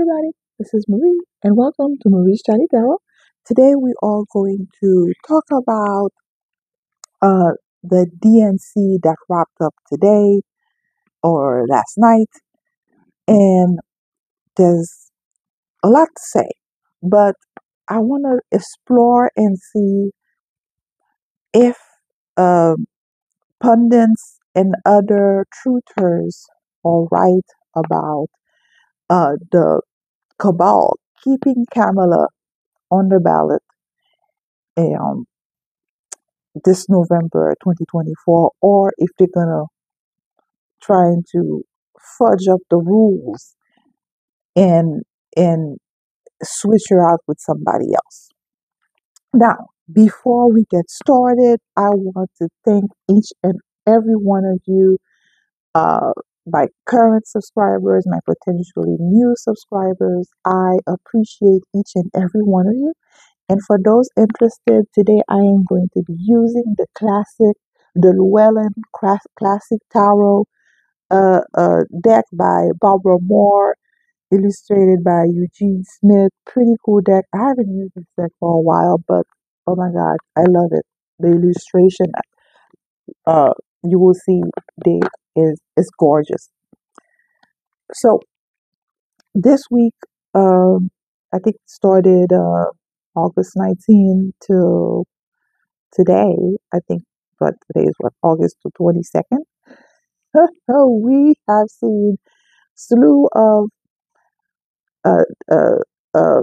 everybody, this is Marie, and welcome to Marie's Chatty Tarot. Today we are going to talk about the DNC that wrapped up today or last night, and there's a lot to say, but I want to explore and see if um pundits and other truthers are right about the cabal keeping Kamala on the ballot um, this November 2024, or if they're gonna trying to fudge up the rules and and switch her out with somebody else. Now, before we get started, I want to thank each and every one of you, uh, my current subscribers, my potentially new subscribers. I appreciate each and every one of you. And for those interested, today I am going to be using the Llewellyn Classic Tarot deck by Barbara Moore, illustrated by Eugene Smith. Pretty cool deck. I haven't used this deck for a while, but oh my God, I love it. The illustration, uh, you will see, they is gorgeous. So this week, I think it started August 19th till today, I think, but today is what, August the 22nd. We have seen slew of uh, uh, uh,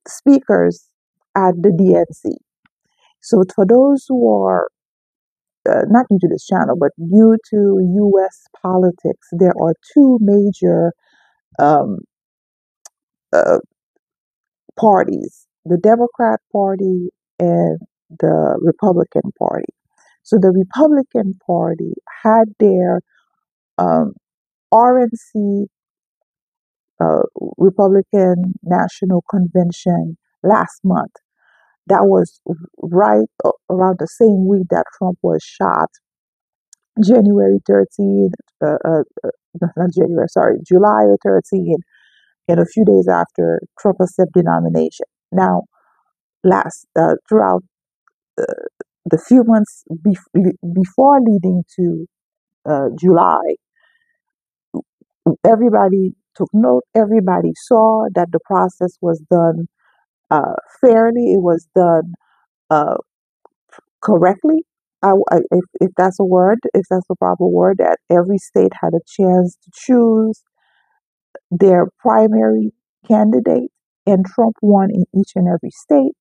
speakers at the DNC. So for those who are not new to this channel, but new to U.S. politics, there are two major um, uh, parties: the Democrat Party and the Republican Party. So the Republican Party had their um, RNC, uh, Republican National Convention, last month. That was right around the same week that Trump was shot, January 13th, not January, sorry, July 13th, and a few days after Trump accepted the nomination. Now, throughout uh, the few months before leading to July, everybody took note, everybody saw that the process was done fairly, it was done uh, correctly. If that's a word, if that's the proper word, that every state had a chance to choose their primary candidate, and Trump won in each and every state.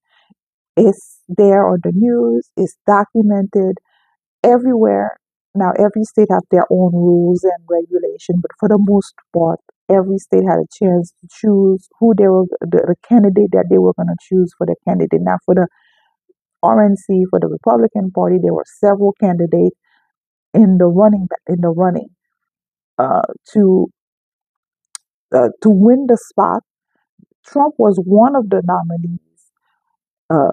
It's there on the news, it's documented everywhere. Now, every state have their own rules and regulation, but for the most part, every state had a chance to choose who they were, the candidate that they were going to choose for the candidate. Now, for the RNC, for the Republican Party, there were several candidates in the running uh, to to win the spot. Trump was one of the nominees. Uh,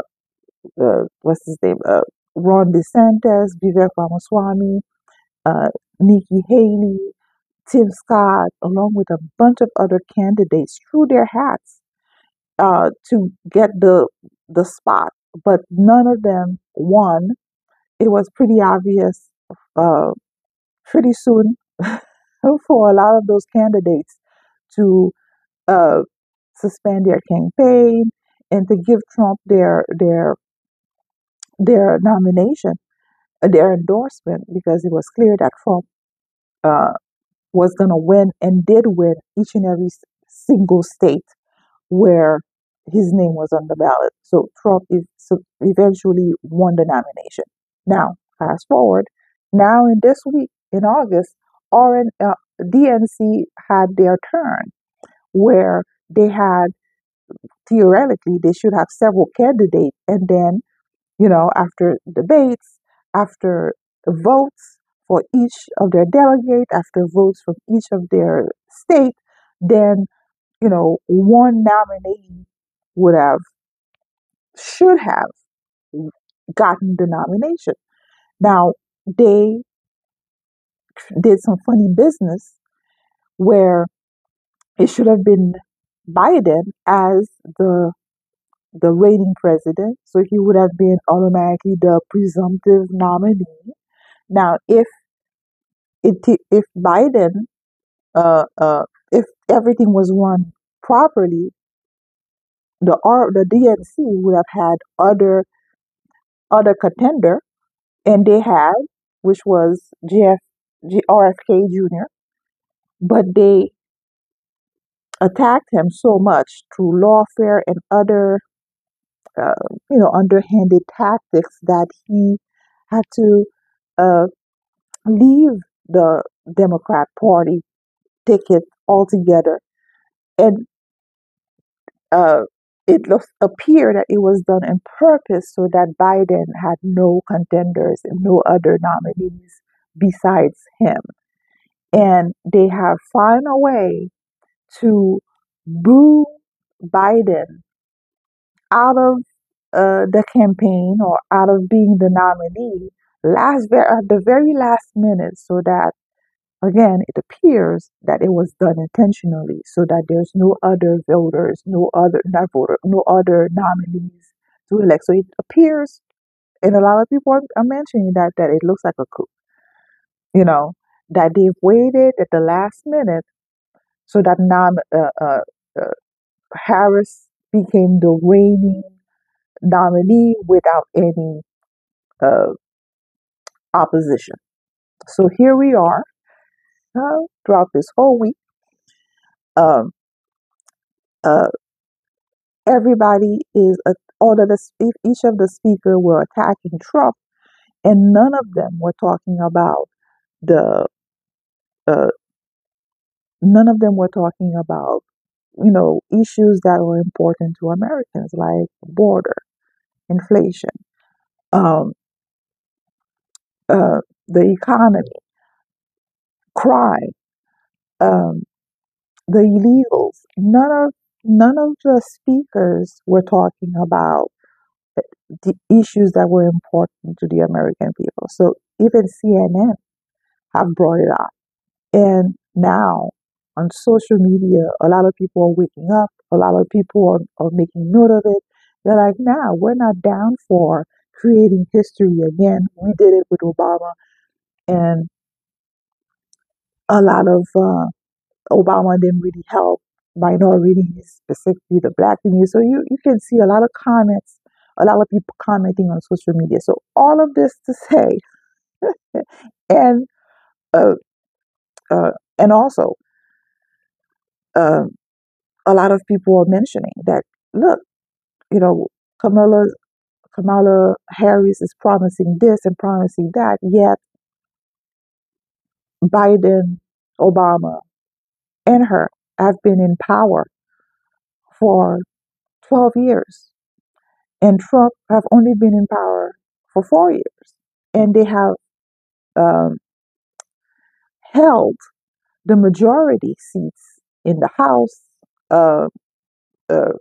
what's his name? Ron DeSantis, Vivek Ramaswamy, uh, Nikki Haley, Tim Scott, along with a bunch of other candidates, threw their hats to get the spot, but none of them won. It was pretty obvious uh, pretty soon for a lot of those candidates to uh, suspend their campaign and to give Trump their nomination, their endorsement, because it was clear that Trump uh, was going to win and did win each and every single state where his name was on the ballot. So eventually won the nomination. Now, fast forward. Now, in this week, in August, DNC had their turn where they had, theoretically, they should have several candidates. And then, after debates, after votes for each of their delegates, after votes from each of their state, then, one nominee would have, should have gotten the nomination. Now, they did some funny business where it should have been Biden as the reigning president, so he would have been automatically the presumptive nominee. Now, if Biden, uh, uh, if everything was run properly, the DNC would have had other contender, and they had, which was RFK Jr. But they attacked him so much through lawfare and other, uh, underhanded tactics that he had to uh, leave the Democrat Party ticket altogether. And uh, appeared that it was done on purpose so that Biden had no contenders and no other nominees besides him. And they have found a way to boo Biden out of the campaign or out of being the nominee at the very last minute, so that again it appears that it was done intentionally, so that there's no other voters, no other nominees to elect. So it appears, and a lot of people are mentioning that it looks like a coup. You know, that they've waited at the last minute so that uh, Harris became the reigning nominee without any uh, opposition. So here we are throughout this whole week. Um, uh, everybody is all of each of the speakers were attacking Trump, and none of them were talking about the uh, none of them were talking about issues that were important to Americans, like border, inflation, um, the economy, crime, um, the illegals. None of the speakers were talking about the issues that were important to the American people. So even CNN have brought it up. And now on social media, a lot of people are waking up. A lot of people are making note of it. They're like, nah, we're not down for creating history again. We did it with Obama, and a lot of Obama didn't really help minorities, specifically the black community. So you can see a lot of comments, a lot of people commenting on social media. So all of this to say, and uh, uh, and also um, a lot of people are mentioning that, look, you know, Kamala Kamala Harris is promising this and promising that, yet Biden, Obama, and her have been in power for 12 years, and Trump have only been in power for 4 years, and they have um, held the majority seats in the House. Uh, uh,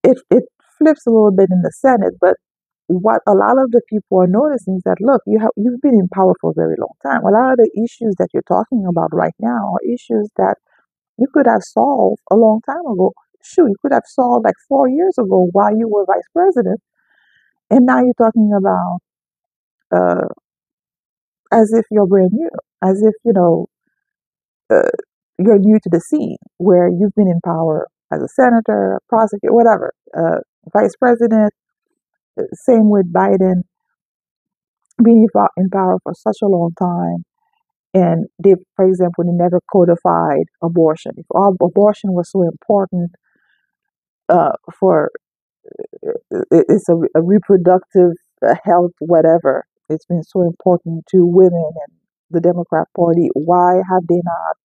it flips a little bit in the Senate, but what a lot of the people are noticing is that, look, you've been in power for a very long time. A lot of the issues that you're talking about right now are issues that you could have solved a long time ago. Shoot, you could have solved like 4 years ago while you were vice president, and now you're talking about uh, as if you're brand new, as if uh, you're new to the scene where you've been in power as a senator, a prosecutor, whatever, vice president. Same with Biden, being in power for such a long time. And they, for example, they never codified abortion. If abortion was so important for it's a reproductive health, whatever, it's been so important to women and the Democrat Party. Why have they not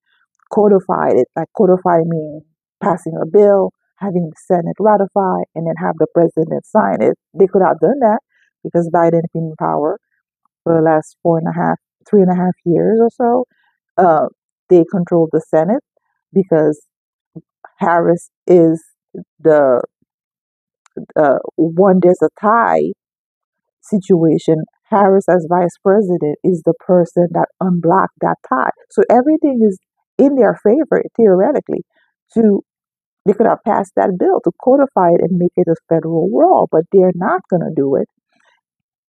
codified it? Like codify means passing a bill, having the Senate ratify, and then have the president sign it. They could have done that because Biden has been in power for the last 3.5 years or so. Uh, they control the Senate because Harris is the one. There's a tie situation. Harris as vice president is the person that unblocked that tie. So everything is in their favor theoretically to They could have passed that bill to codify it and make it a federal law, but they're not going to do it.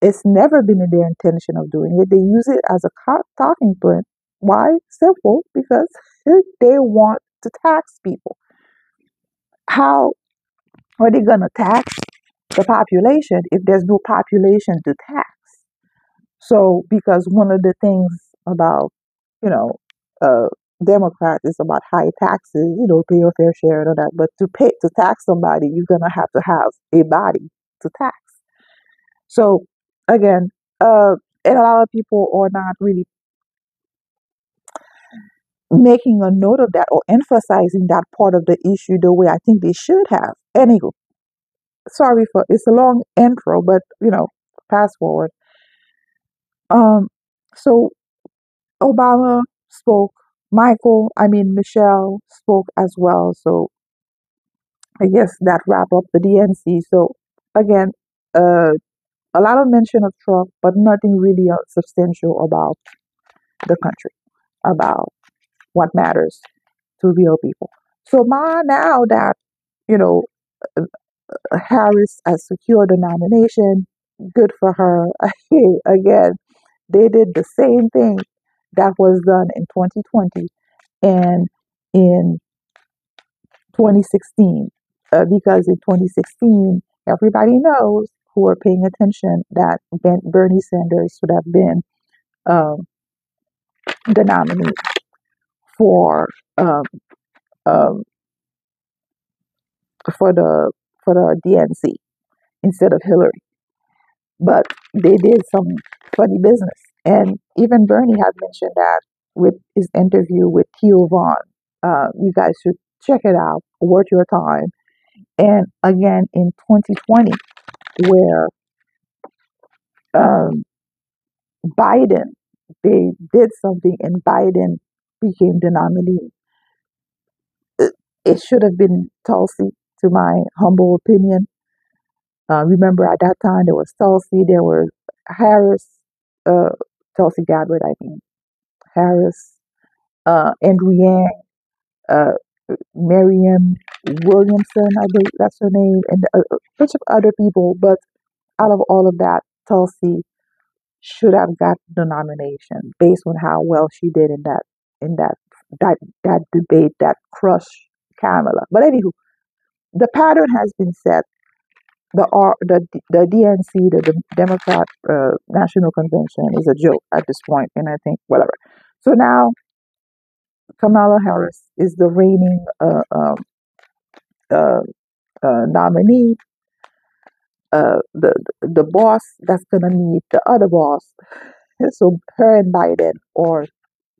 It's never been in their intention of doing it. They use it as a talking point. Why? Simple, because they want to tax people. How are they going to tax the population if there's no population to tax? So, because one of the things about, you know, uh, Democrats is about high taxes, pay your fair share and all that. But to tax somebody, you're gonna have to have a body to tax. So, again, uh, and a lot of people are not really making a note of that or emphasizing that part of the issue the way I think they should have. Anywho, sorry for it's a long intro, but fast forward. Um, so Obama spoke, Michelle spoke as well. So I guess that wrap up the DNC. So again, uh, a lot of mention of Trump, but nothing really substantial about the country, about what matters to real people. So now that you know Harris has secured the nomination, good for her. Again, they did the same thing that was done in 2020 and in 2016, because in 2016, everybody knows who are paying attention that Bernie Sanders should have been um, the nominee for um, um, for the DNC instead of Hillary. But they did some funny business, and even Bernie had mentioned that with his interview with Theo Vaughn. You guys should check it out, worth your time. And again in 2020, where um, Biden, they did something and Biden became the nominee. It should have been Tulsi, to my humble opinion. Remember, at that time, there was Tulsi, there was Harris, uh, Tulsi Gabbard, I mean, Harris, Andrew Yang, uh, Marianne Williamson, I believe that's her name, and a bunch of other people. But out of all of that, Tulsi should have got the nomination based on how well she did in that debate that crushed Kamala. But anywho, the pattern has been set. The DNC, the Democrat National Convention, is a joke at this point, and I think whatever. So now Kamala Harris is the reigning uh, nominee. The boss that's gonna meet the other boss. So her and Biden are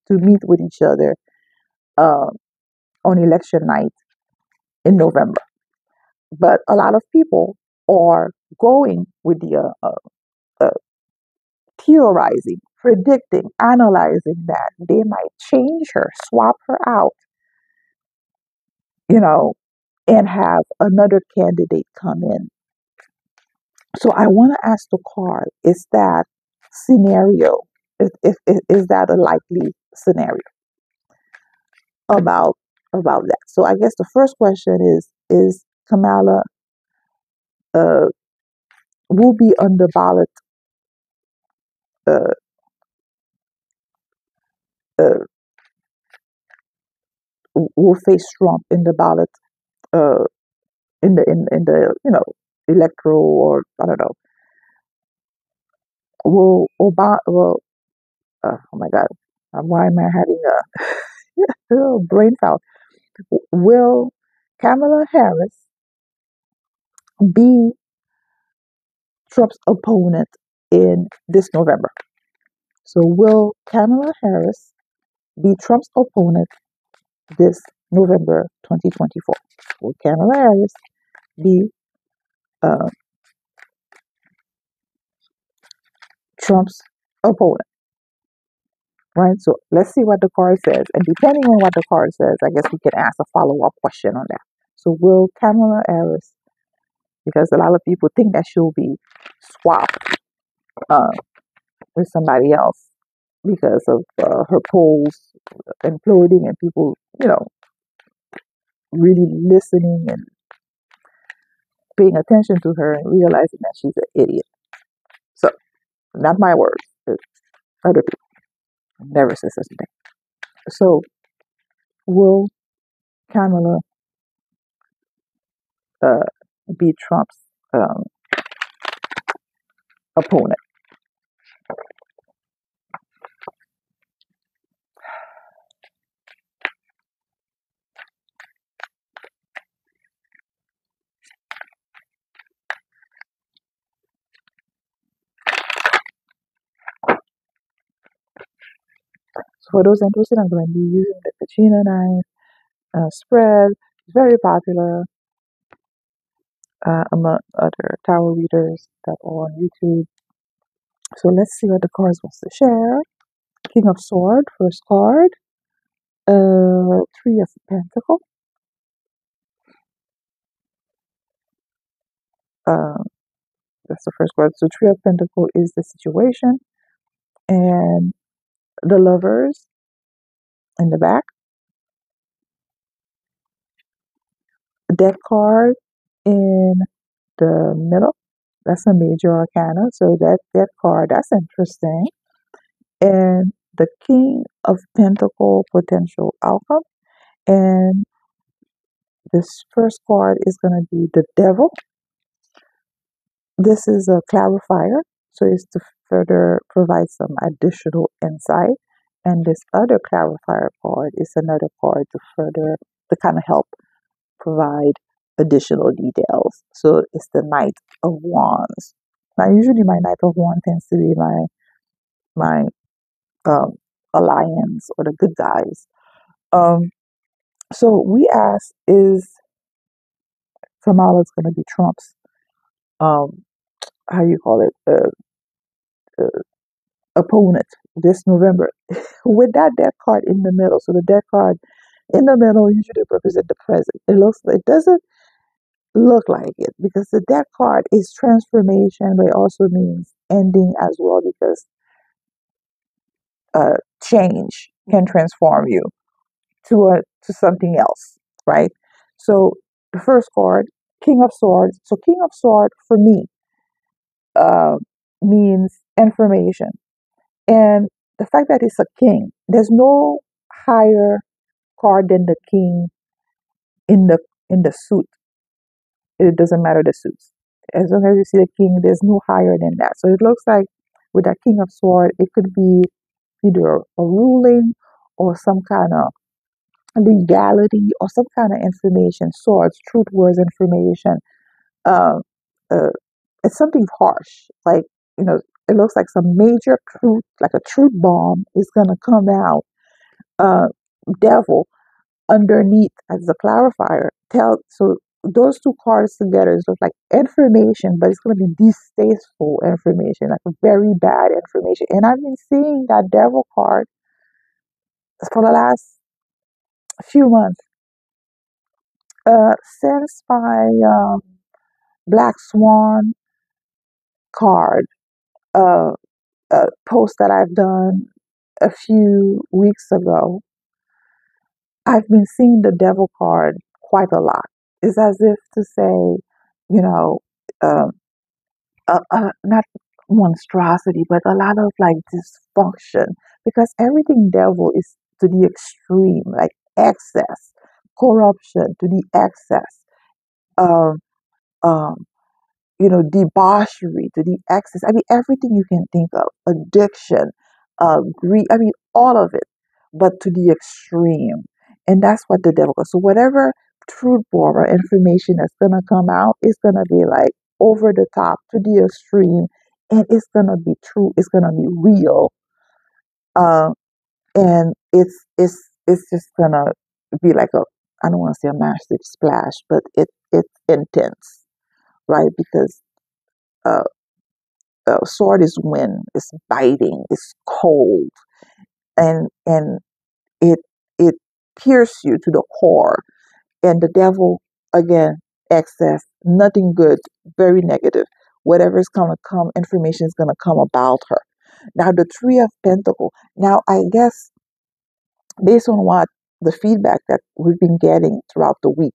to meet with each other uh, on election night in November. But a lot of people are going with the theorizing, predicting, analyzing that they might change her, swap her out, you know, and have another candidate come in. So I want to ask the card: is that scenario? Is that a likely scenario about that? So I guess the first question is Kamala uh, will be on the ballot, uh, uh, will face Trump in the ballot, uh, in the electoral, or I don't know. Will Obama? Well, oh my God, why am I having a brain foul? Will Kamala Harris be Trump's opponent in this November? So will Kamala Harris be Trump's opponent this November 2024? Will Kamala Harris be uh, Trump's opponent? Right. So let's see what the card says, and depending on what the card says, I guess we can ask a follow-up question on that. So will Kamala Harris, because a lot of people think that she'll be swapped uh, with somebody else because of her polls imploding and people, really listening and paying attention to her and realizing that she's an idiot. So, not my words, but other people. Never said such a thing. So, will Kamala uh, be Trump's um, opponent? So, for those interested, I'm going to be using the Kachina knife spread. It's very popular among other tarot readers that are on YouTube. So, let's see what the cards wants to share. King of Sword, first card. Three of Pentacle. Uh, that's the first card. So Three of Pentacle is the situation, and the Lovers in the back. Death card in the middle. That's a major arcana. So that card, that's interesting. And the King of Pentacle potential outcome. And this first card is going to be the Devil. This is a clarifier, so it's to further provide some additional insight. And this other clarifier card is another card to kind of help provide additional details. So it's the Knight of Wands. Now, usually my Knight of Wands tends to be my um, alliance or the good guys. So we asked, is Kamala's going to be Trump's how you call it uh, opponent this November with that death card in the middle. So the death card in the middle usually represent the present. It doesn't look like it because the death card is transformation, but it also means ending as well because change can transform you to something else, right? So the first card, King of Swords. So King of Swords for me uh, means information. And the fact that it's a king, there's no higher card than the king in the suit. It doesn't matter the suits. As long as you see the king, there's no higher than that. So it looks like with that King of Sword, it could be either a ruling or some kind of legality or some kind of information. Swords, truth, words, information. Um, uh, it's something harsh, like it looks like some major truth, like a truth bomb, is gonna come out. Uh, Devil underneath as a clarifier. So those two cards together is look like information, but it's going to be distasteful information, like very bad information. And I've been seeing that devil card for the last few months. Since my Black Swan card uh, post that I've done a few weeks ago, I've been seeing the devil card quite a lot. It's as if to say, you know, um, not monstrosity, but a lot of like dysfunction because everything devil is to the extreme, like excess, corruption to the excess, um, um, debauchery to the excess. I mean, everything you can think of, addiction, greed. I mean, all of it, but to the extreme. And that's what the devil goes. So whatever truth bomb or information that's gonna come out is gonna be like over the top to the extreme, and it's gonna be true. It's gonna be real, uh, and it's just gonna be like a I don't want to say a massive splash, but it's intense, right? Because uh, sword is wind, it's biting, it's cold, and it it pierces you to the core. And the devil again, excess, nothing good, very negative. Whatever is gonna come, information is gonna come about her. Now the Three of Pentacle. Now I guess based on what the feedback that we've been getting throughout the week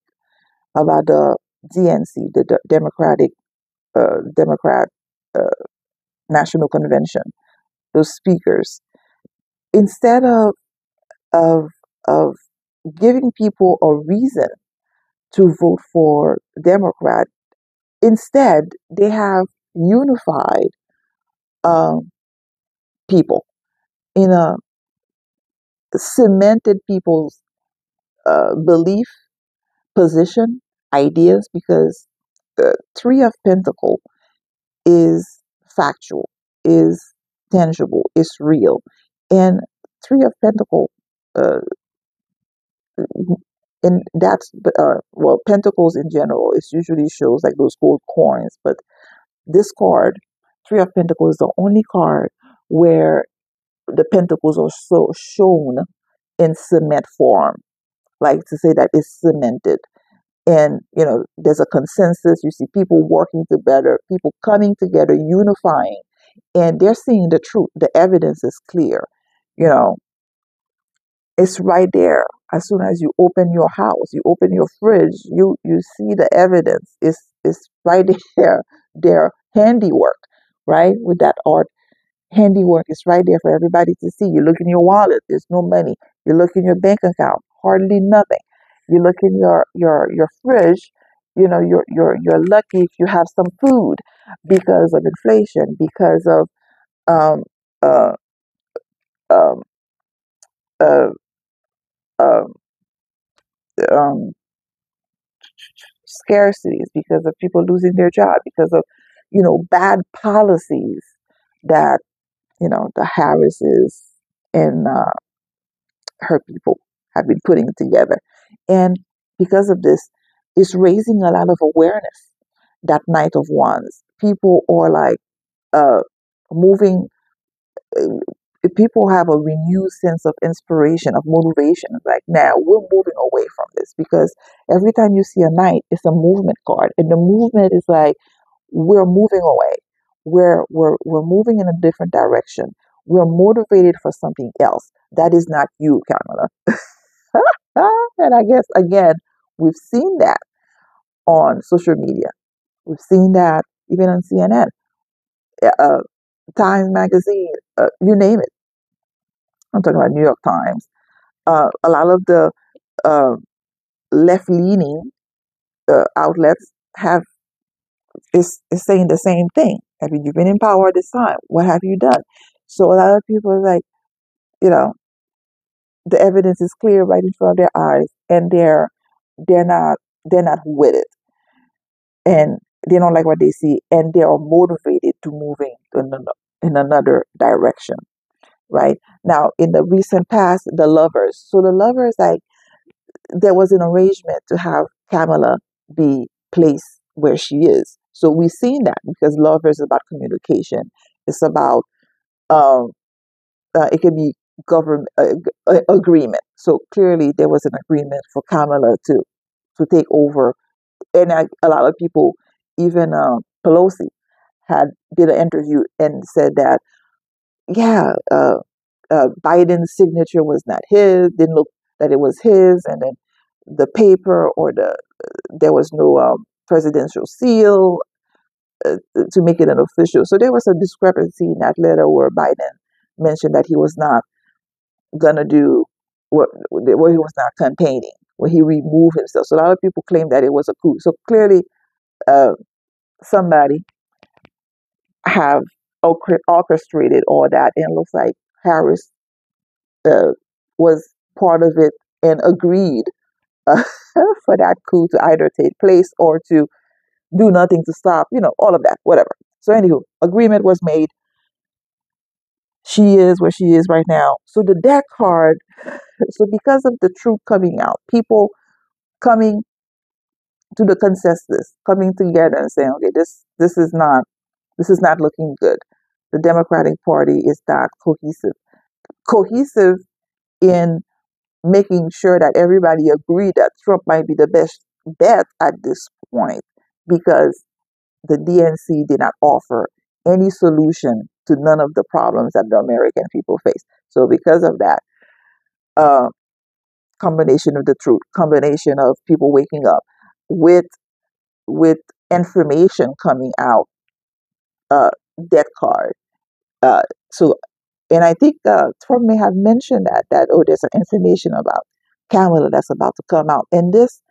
about the DNC, the Democrat uh, National Convention, those speakers, instead of of giving people a reason to vote for Democrat, instead they have unified um, people in a cemented people's belief, position, ideas, because the Three of Pentacles is factual, is tangible, is real. And Three of Pentacles, uh, and that's, well, Pentacles in general, it usually shows like those gold coins. But this card, Three of Pentacles, is the only card where the Pentacles are so shown in cement form, like to say that it's cemented. And, there's a consensus. You see people working together, people coming together, unifying, and they're seeing the truth. The evidence is clear. You know, it's right there. As soon as you open your house, you open your fridge, you see the evidence. It's right there. Their handiwork, right? With that art, handiwork is right there for everybody to see. You look in your wallet, there's no money. You look in your bank account, hardly nothing. You look in your fridge, you're lucky if you have some food because of inflation, because of um uh um uh um um scarcities, because of people losing their job, because of bad policies that the Harrises and her people have been putting together. And because of this, it's raising a lot of awareness. That Knight of Wands, people are like uh, moving. Uh, People have a renewed sense of inspiration, of motivation. Like, now we're moving away from this, because every time you see a knight, it's a movement card, and the movement is like we're moving away. We're moving in a different direction. We're motivated for something else. That is not you, Kamala. And I guess, again, we've seen that on social media. We've seen that even on CNN, uh, Times Magazine, you name it. I'm talking about New York Times. A lot of the uh, left leaning outlets is saying the same thing. I mean, you've been in power this time. What have you done? So a lot of people are like, you know, the evidence is clear right in front of their eyes, and they're not with it, and they don't like what they see, and they are motivated to moving in another direction. Right now, in the recent past, the lovers. So the lovers, like, there was an arrangement to have Kamala be placed where she is. So we've seen that, because lovers is about communication. It's about um, it can be government agreement. So clearly, there was an agreement for Kamala to take over, and a lot of people, even Pelosi, had did an interview and said that, yeah, Biden's signature was not his, didn't look that it was his, and then the paper, or there was no presidential seal to make it an official. So there was a discrepancy in that letter where Biden mentioned that he was not gonna do where he was not campaigning, where he removed himself. So a lot of people claim that it was a coup. So clearly, uh, somebody have orchestrated all that, and it looks like Harris uh, was part of it and agreed uh, for that coup to either take place or to do nothing to stop, all of that, whatever. So, anywho, agreement was made. She is where she is right now. So, the deck card, so because of the truth coming out, people coming to the consensus, coming together and saying, okay, this is not looking good. The Democratic Party is not cohesive in making sure that everybody agreed that Trump might be the best bet at this point, because the DNC did not offer any solution to none of the problems that the American people face. So because of that, uh, combination of the truth, combination of people waking up with with information coming out, uh, death card. Uh, so, and I think Trump may have mentioned that oh, there's an information about Kamala that's about to come out, and this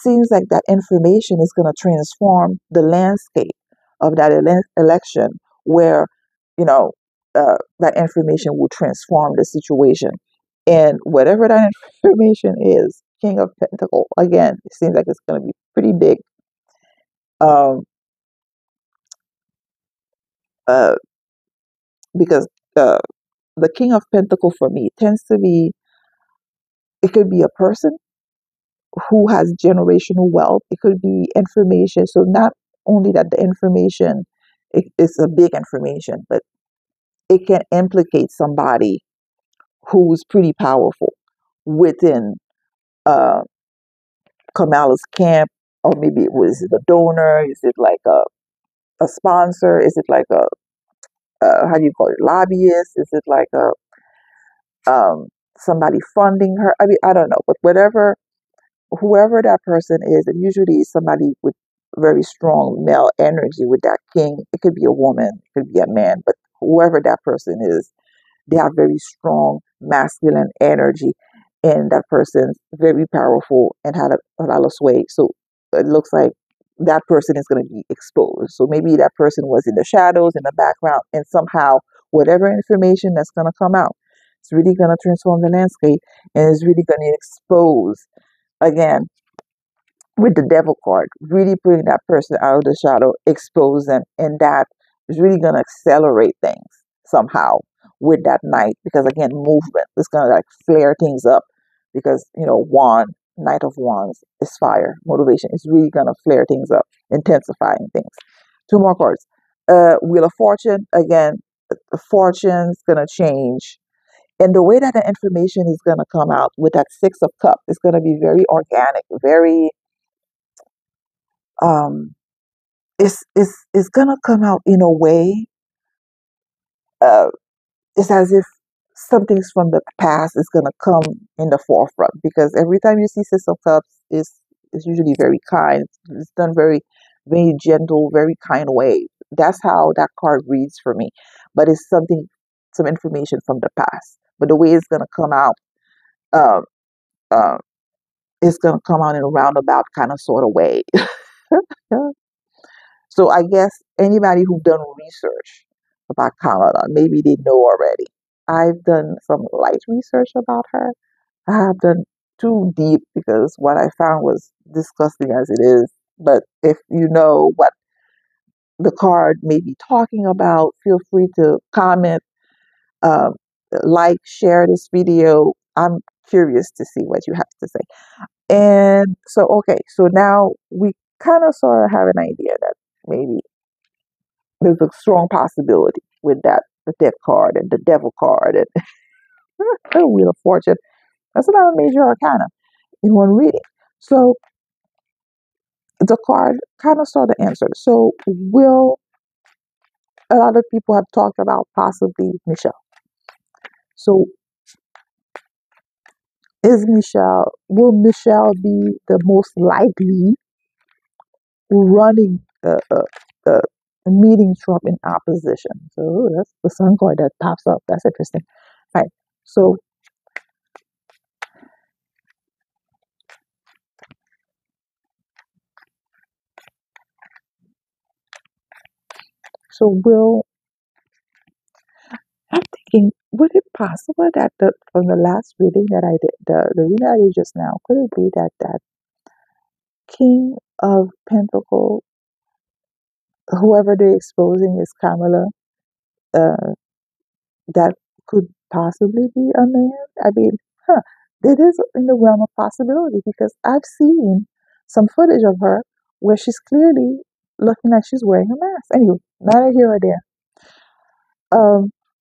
seems like that information is going to transform the landscape of that election, where you know that information will transform the situation, and whatever that information is, King of Pentacle again, it seems like it's going to be pretty big. Um, uh, because uh, the King of Pentacle for me tends to be, it could be a person who has generational wealth. It could be information. So not only that the information is a big information, but it can implicate somebody who's pretty powerful within uh, Kamala's camp, or maybe it was a donor. Is it like a sponsor? Is it like a how do you call it, lobbyist? Is it like a somebody funding her? I mean, I don't know, but whatever, whoever that person is, and usually is somebody with very strong male energy with that king. It could be a woman, it could be a man, but whoever that person is, they have very strong masculine energy, and that person's very powerful and had a lot of sway. So it looks like that person is going to be exposed. So maybe that person was in the shadows, in the background, and somehow whatever information that's going to come out, it's really going to transform the landscape, and it's really going to expose again with the devil card, really putting that person out of the shadow, expose them, and that is really going to accelerate things somehow with that knight, because again, movement is going to like flare things up, because wand, knight of wands is fire, motivation is really going to flare things up, intensifying things. Two more cards. Wheel of Fortune, again, the fortune's going to change, and the way that the information is going to come out with that Six of Cups is going to be very organic, very um it's gonna come out in a way, uh it's as if something's from the past is gonna come in the forefront, because every time you see Six of Cups is usually very kind. It's done very gentle, very kind way. That's how that card reads for me. But it's something, some information from the past, but the way it's gonna come out, um um it's gonna come out in a roundabout kind of sort of way. So I guess anybody who done research about Kamala, maybe they know already. I've done some light research about her. I have done too deep, because what I found was disgusting as it is. But if you know what the card may be talking about, feel free to comment, um, like, share this video. I'm curious to see what you have to say. And so, okay, so now we kind of sort of have an idea that maybe there's a strong possibility with that, the death card and the devil card and the wheel of fortune. That's another major arcana in one reading. So the card kind of saw the answer. So will, a lot of people have talked about possibly Michelle. So will Michelle be the most likely running meeting Trump in opposition? So that's the sun card that pops up. That's interesting. All right. So will, I'm thinking, would it possible that from the last reading that I did, the reading I did just now, could it be that that King of Pentacle, whoever they're exposing is Kamala, uh, that could possibly be a man? I mean, it is in the realm of possibility, because I've seen some footage of her where she's clearly looking like she's wearing a mask. Anyway, neither here or there.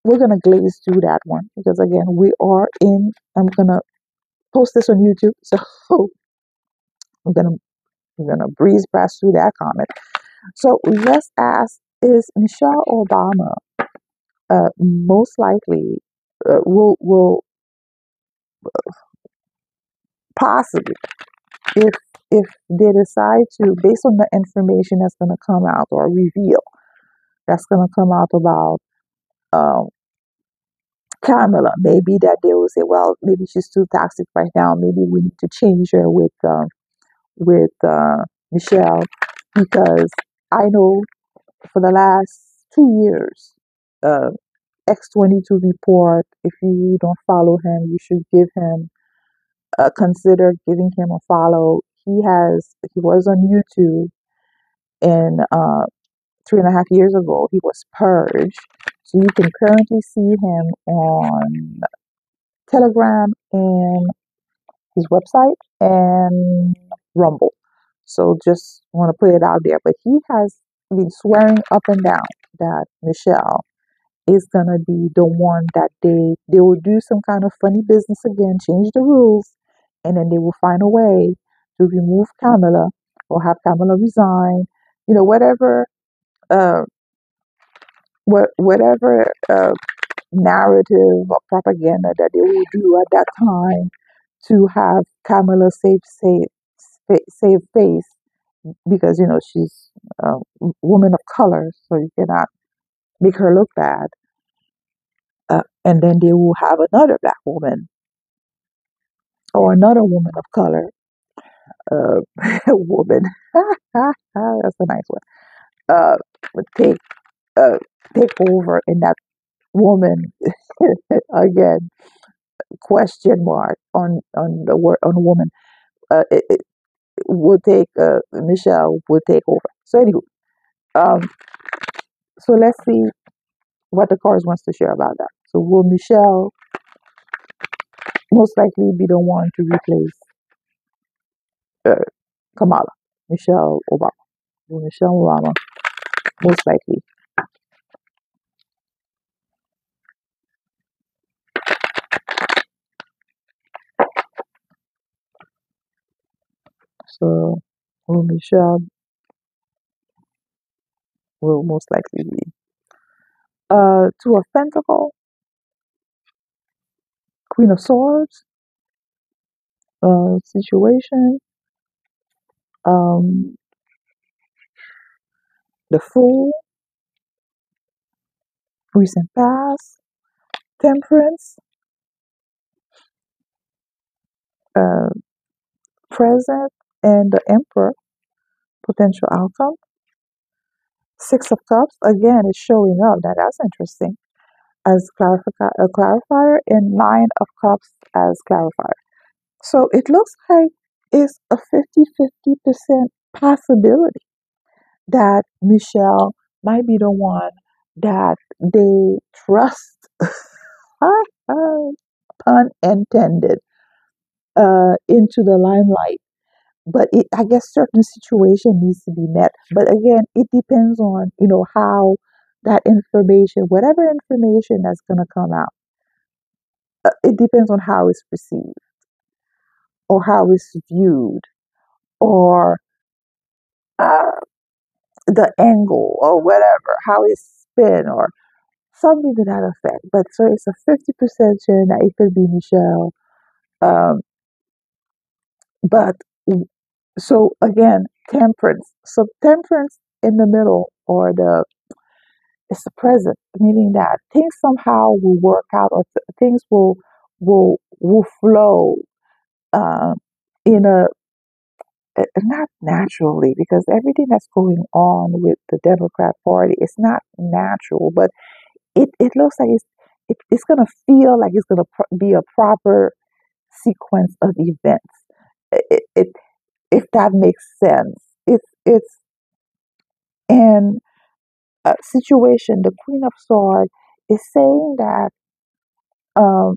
We're gonna glaze through that one, because again, we are in. I'm gonna post this on YouTube, so I'm gonna breeze past through that comment. So let's ask: is Michelle Obama most likely will possibly, if they decide to, based on the information that's going to come out or reveal that's going to come out about um, Kamala, maybe that they will say, well, maybe she's too toxic right now. Maybe we need to change her with Michelle, because I know for the last 2 years, uh, X22 report. If you don't follow him, you should give him consider giving him a follow. He was on YouTube, and 3.5 years ago he was purged. So you can currently see him on Telegram and his website and Rumble. So just want to put it out there. But he has been swearing up and down that Michelle is gonna be the one that they will do some kind of funny business again, change the rules, and then they will find a way to remove Kamala or have Kamala resign. You know, uh, whatever narrative or propaganda that they will do at that time to have Kamala save face, because you know she's a woman of color, so you cannot make her look bad. And then they will have another black woman or another woman of color, woman. That's a nice one. Would uh, take over, and that woman again, question mark on the word on woman. It would take Michelle would take over. So anyway, um, so let's see what the cards wants to share about that. So will Michelle most likely be the one to replace uh, Kamala? Michelle Obama. Will Michelle Obama most likely? So will Michelle will most likely be. Two of Pentacle, Queen of Swords, situation, um, the Fool, recent past, Temperance, uh, present, and the Emperor, potential outcome. Six of Cups, again, is showing up. That's interesting as a clarifier, and Nine of Cups as clarifier. So it looks like it's a 50-50% possibility that Michelle might be the one that they trust, pun intended, into the limelight. But I guess certain situation needs to be met. But again, it depends on how that information, whatever information that's going to come out, it depends on how it's perceived or how it's viewed, or uh, the angle or whatever, how it's spin or something to that effect. But so it's a 50% chance that it could be Michelle. Um, but so again, temperance. So temperance in the middle, or it's the present, meaning that things somehow will work out, or things will flow uh, in a not naturally, because everything that's going on with the Democrat Party is not natural, but it looks like it's going to feel like it's going to be a proper sequence of events. It if that makes sense. It's an a situation. The Queen of Swords is saying that um,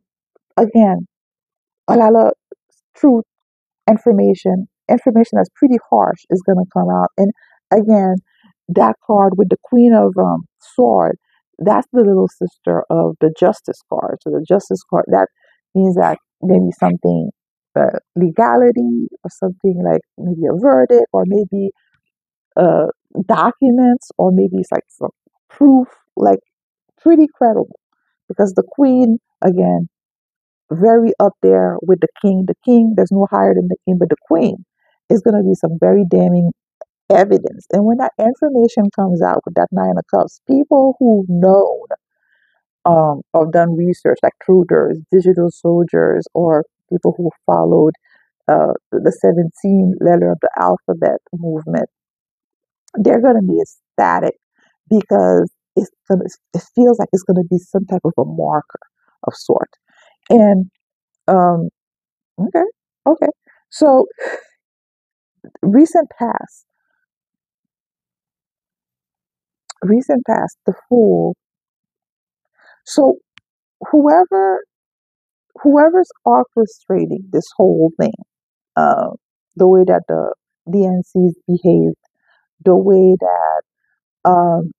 again, a lot of truth, information that's pretty harsh is going to come out. And again, that card with the Queen of Sword, that's the little sister of the Justice card. So the Justice card, that means that maybe something, legality, or something like maybe a verdict, or maybe uh, documents, or maybe it's like some proof, like pretty credible. Because the Queen, again, very up there with the king. The king, there's no higher than the king, but the queen is going to be some very damning evidence. And when that information comes out with that Nine of Cups, people who know or done research, like truters, digital soldiers, or people who followed the 17 letter of the alphabet movement, they're going to be ecstatic because it feels like it's going to be some type of a marker of sort. And um, okay, okay. So recent past, recent past, the Fool. So whoever whoever's orchestrating this whole thing, uh, the way that the DNCs behaved, the way that um,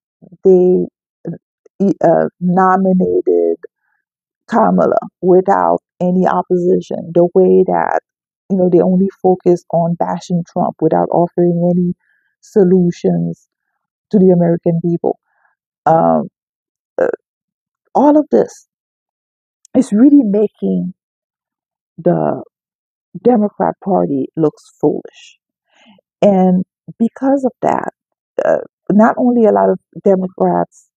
they nominated Kamala without any opposition, the way that they only focus on bashing Trump without offering any solutions to the American people. Um, uh, all of this is really making the Democrat Party looks foolish. And because of that, uh, not only a lot of Democrats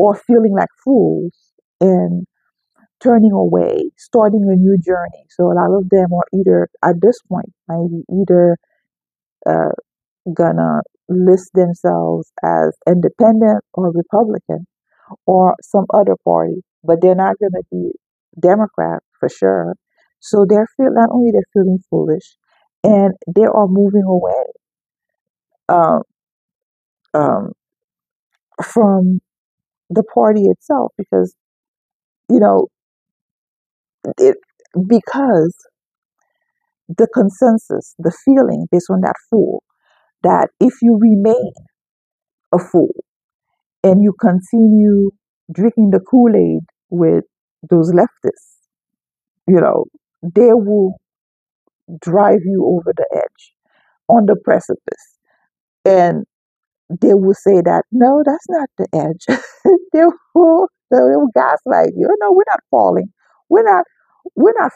are feeling like fools and turning away, starting a new journey. So a lot of them are either, at this point, maybe either uh, gonna list themselves as independent or Republican or some other party, but they're not gonna be Democrat for sure. So not only they're feeling foolish, and they are moving away. Um, um, from the party itself because you know it because the consensus, the feeling based on that fool, that if you remain a fool and you continue drinking the Kool-Aid with those leftists, you know, they will drive you over the edge on the precipice. And they will say that no, that's not the edge. They will gaslight you. No, we're not falling. We're not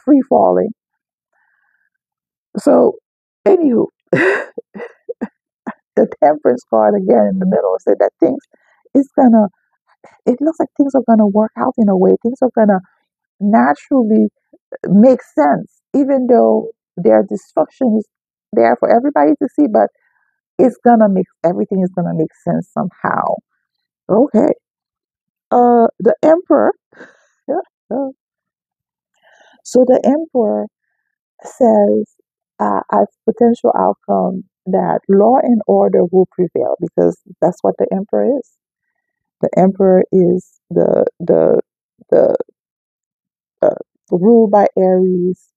free falling. So, anywho, the temperance card again in the middle said that it's gonna. It looks like things are gonna work out in a way. Things are gonna naturally make sense, even though their destruction is there for everybody to see. But everything is gonna make sense somehow. Okay. The emperor. Yeah. So the emperor says, as potential outcome, that law and order will prevail because that's what the emperor is. The emperor is the uh, rule by Aries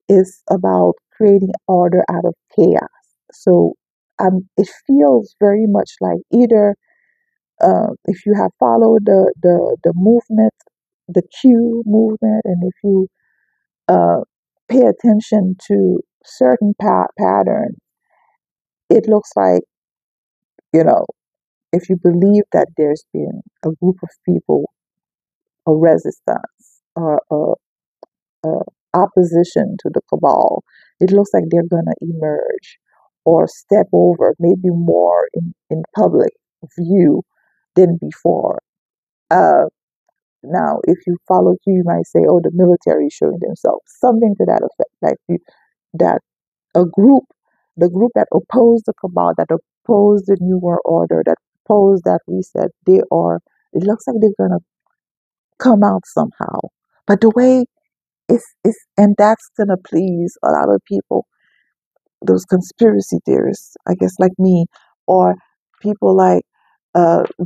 is about creating order out of chaos. So it feels very much like either if you have followed the movement, the Q movement, and if you uh, pay attention to certain patterns, it looks like, you know, if you believe that there's been a group of people, a resistance, or a opposition to the cabal, it looks like they're going to emerge or step over, maybe more in public view than before. Uh, Now, if you follow Q, you might say, "Oh, the military is showing themselves," something to that effect, like that a group, the group that opposed the cabal, that opposed the New World Order, that opposed that reset, it looks like they're going to come out somehow. But the way and that's going to please a lot of people, those conspiracy theorists, I guess, like me, or people like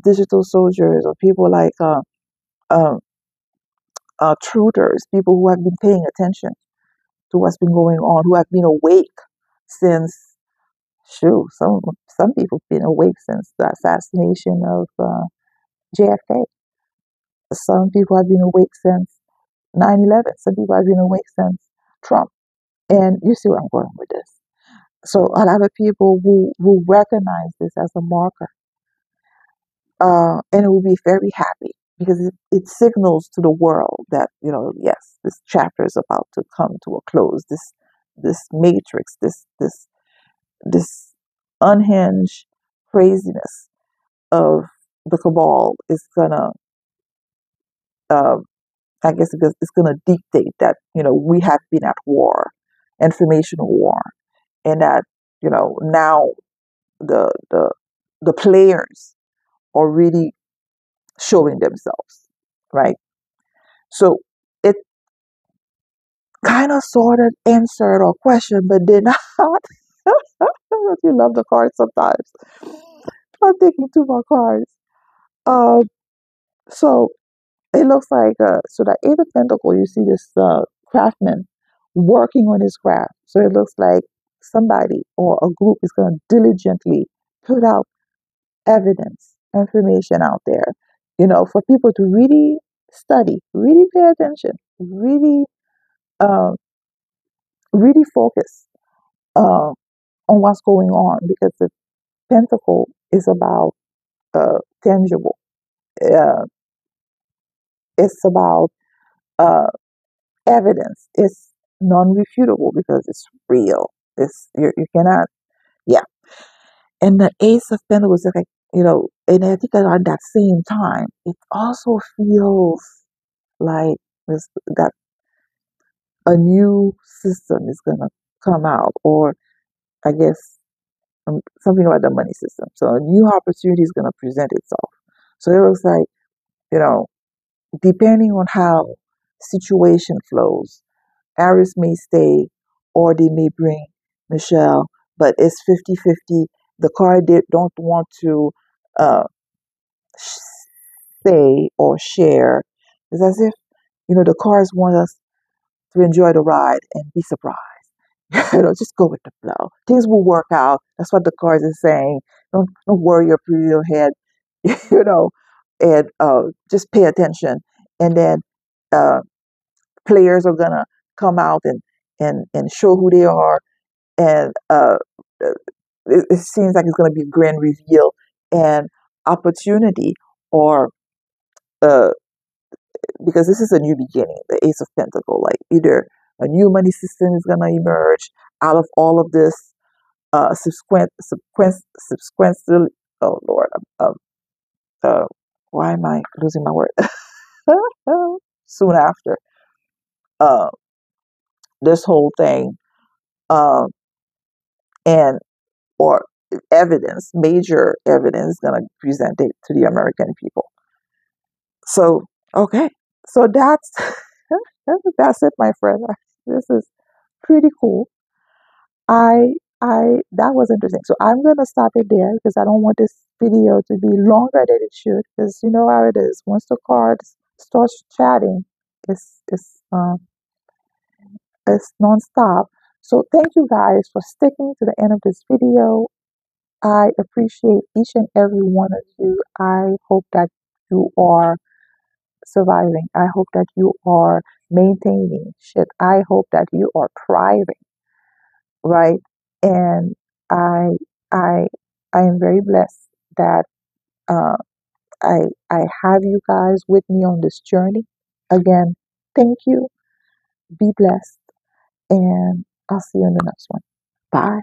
digital soldiers, or people like uh, truters, people who have been paying attention to what's been going on, who have been awake since, shoot, some people have been awake since the assassination of JFK. Some people have been awake since 9/11. Some people have been awake since Trump. And you see where I'm going with this. So a lot of people will recognize this as a marker, and will be very happy because it signals to the world that, yes, this chapter is about to come to a close. This matrix, this unhinged craziness of the cabal is gonna, uh, I guess it's gonna dictate that, we have been at war, informational war, and that, now the the the players are really showing themselves, right? So it kind of sort of answered our question, but did not. You love the cards sometimes. I'm thinking too much cards. Um, so it looks like so the Eight of Pentacles. You see this craftsman working on his craft. So it looks like somebody or a group is going to diligently put out evidence, information out there, for people to really study, really pay attention, um, really focus on what's going on, because the pentacle is about tangible. Uh, it's about uh, evidence. It's non-refutable because it's real. You cannot, yeah. And the Ace of Pentacles is like, and I think at that same time, it also feels like that a new system is gonna come out, or I guess something about the money system. So a new opportunity is gonna present itself. So it looks like, you know, depending on how situation flows, Aries may stay or they may bring Michelle, but it's 50-50. The card don't want to uh, say or share. It's as if, the cards want us to enjoy the ride and be surprised. Just go with the flow. Things will work out. That's what the cards are saying. Don't worry your pretty little head, you know, and just pay attention. And then uh, players are gonna come out and show who they are, and uh, it seems like it's gonna be a grand reveal and opportunity, or uh, because this is a new beginning, the Ace of Pentacle, like either a new money system is gonna emerge out of all of this, subsequently. Oh Lord, uh, why am I losing my word? Soon after, uh, this whole thing, um, and or evidence, major evidence, gonna present it to the American people. So okay, so that's that's it, my friend. This is pretty cool. That was interesting. So I'm gonna stop it there because I don't want this video to be longer than it should. Because you know how it is. Once the cards starts chatting, it's it's uh, it's nonstop. So thank you guys for sticking to the end of this video. I appreciate each and every one of you. I hope that you are surviving. I hope that you are maintaining shit. I hope that you are thriving, right? And I I I am very blessed that uh, I have you guys with me on this journey. Again, thank you. Be blessed, and I'll see you in the next one. Bye.